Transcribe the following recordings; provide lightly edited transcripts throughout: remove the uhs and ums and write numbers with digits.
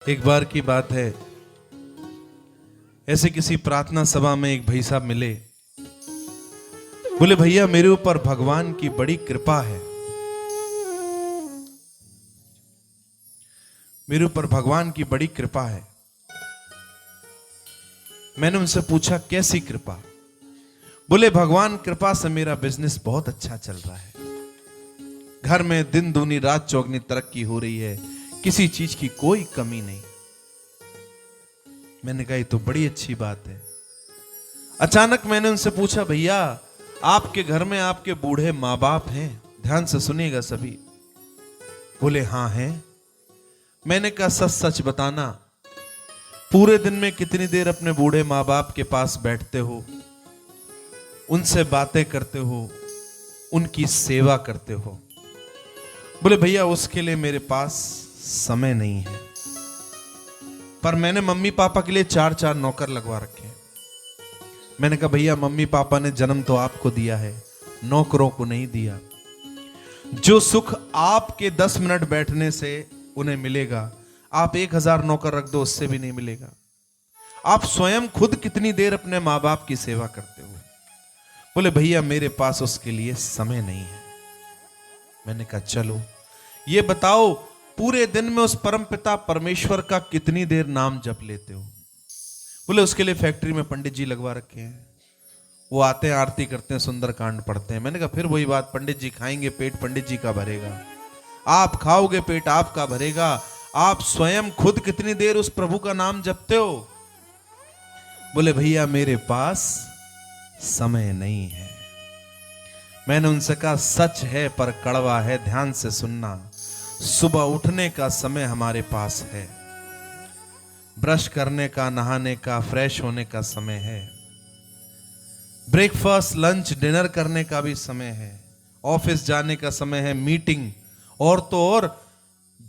एक बार की बात है, ऐसे किसी प्रार्थना सभा में एक भाई साहब मिले। बोले, भैया मेरे ऊपर भगवान की बड़ी कृपा है, मेरे ऊपर भगवान की बड़ी कृपा है। मैंने उनसे पूछा, कैसी कृपा? बोले, भगवान कृपा से मेरा बिजनेस बहुत अच्छा चल रहा है, घर में दिन दूनी रात चौगनी तरक्की हो रही है, किसी चीज की कोई कमी नहीं। मैंने कहा, ये तो बड़ी अच्छी बात है। अचानक मैंने उनसे पूछा, भैया आपके घर में आपके बूढ़े माँ बाप हैं? ध्यान से सुनिएगा सभी। बोले, हाँ हैं। मैंने कहा, सच सच बताना, पूरे दिन में कितनी देर अपने बूढ़े माँ बाप के पास बैठते हो, उनसे बातें करते हो, उनकी सेवा करते हो? बोले, भैया उसके लिए मेरे पास समय नहीं है, पर मैंने मम्मी पापा के लिए 4-4 नौकर लगवा रखे हैं। मैंने कहा, भैया मम्मी पापा ने जन्म तो आपको दिया है, नौकरों को नहीं दिया। जो सुख आपके 10 मिनट बैठने से उन्हें मिलेगा, आप 1000 नौकर रख दो, उससे भी नहीं मिलेगा। आप स्वयं खुद कितनी देर अपने माँ बाप की सेवा करते हो? बोले, भैया मेरे पास उसके लिए समय नहीं है। मैंने कहा, चलो ये बताओ, पूरे दिन में उस परमपिता परमेश्वर का कितनी देर नाम जप लेते हो? बोले, उसके लिए फैक्ट्री में पंडित जी लगवा रखे हैं, वो आते हैं, आरती करते हैं, सुंदरकांड पढ़ते हैं। मैंने कहा, फिर वही बात, पंडित जी खाएंगे, पेट पंडित जी का भरेगा, आप खाओगे, पेट आपका भरेगा। आप स्वयं खुद कितनी देर उस प्रभु का नाम जपते हो? बोले, भैया मेरे पास समय नहीं है। मैंने उनसे कहा, सच है पर कड़वा है, ध्यान से सुनना। सुबह उठने का समय हमारे पास है, ब्रश करने का, नहाने का, फ्रेश होने का समय है, ब्रेकफास्ट, लंच, डिनर करने का भी समय है, ऑफिस जाने का समय है, मीटिंग, और तो और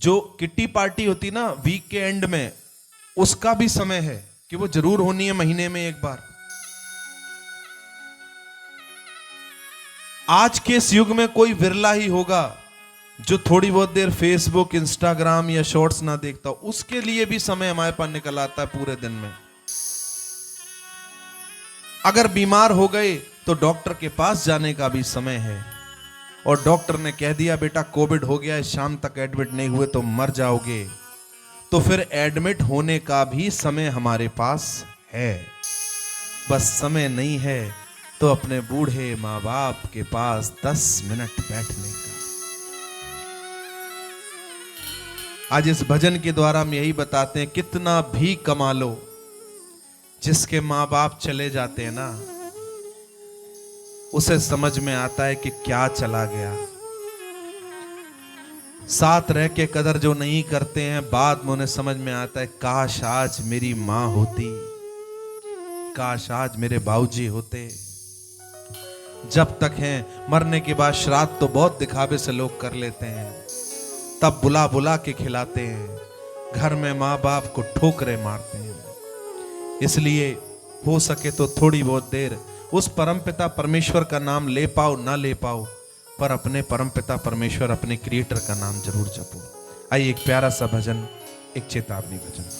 जो किट्टी पार्टी होती ना वीक के एंड में, उसका भी समय है कि वो जरूर होनी है महीने में एक बार। आज के इस युग में कोई विरला ही होगा जो थोड़ी बहुत देर फेसबुक, इंस्टाग्राम या शॉर्ट्स ना देखता, उसके लिए भी समय हमारे पास निकल आता है पूरे दिन में। अगर बीमार हो गए तो डॉक्टर के पास जाने का भी समय है, और डॉक्टर ने कह दिया बेटा कोविड हो गया है, शाम तक एडमिट नहीं हुए तो मर जाओगे, तो फिर एडमिट होने का भी समय हमारे पास है। बस समय नहीं है तो अपने बूढ़े माँ बाप के पास 10 मिनट बैठने का। आज इस भजन के द्वारा हम यही बताते हैं, कितना भी कमा लो, जिसके माँ बाप चले जाते हैं ना, उसे समझ में आता है कि क्या चला गया। साथ रह के कदर जो नहीं करते हैं, बाद में उन्हें समझ में आता है, काश आज मेरी माँ होती, काश आज मेरे बाबूजी होते। जब तक हैं, मरने के बाद श्राद्ध तो बहुत दिखावे से लोग कर लेते हैं, तब बुला बुला के खिलाते हैं, घर में माँ बाप को ठोकरे मारते हैं। इसलिए हो सके तो थोड़ी बहुत देर उस परमपिता परमेश्वर का नाम ले पाओ ना ले पाओ, पर अपने परमपिता परमेश्वर, अपने क्रिएटर का नाम जरूर जपो। आइए एक प्यारा सा भजन, एक चेतावनी भजन।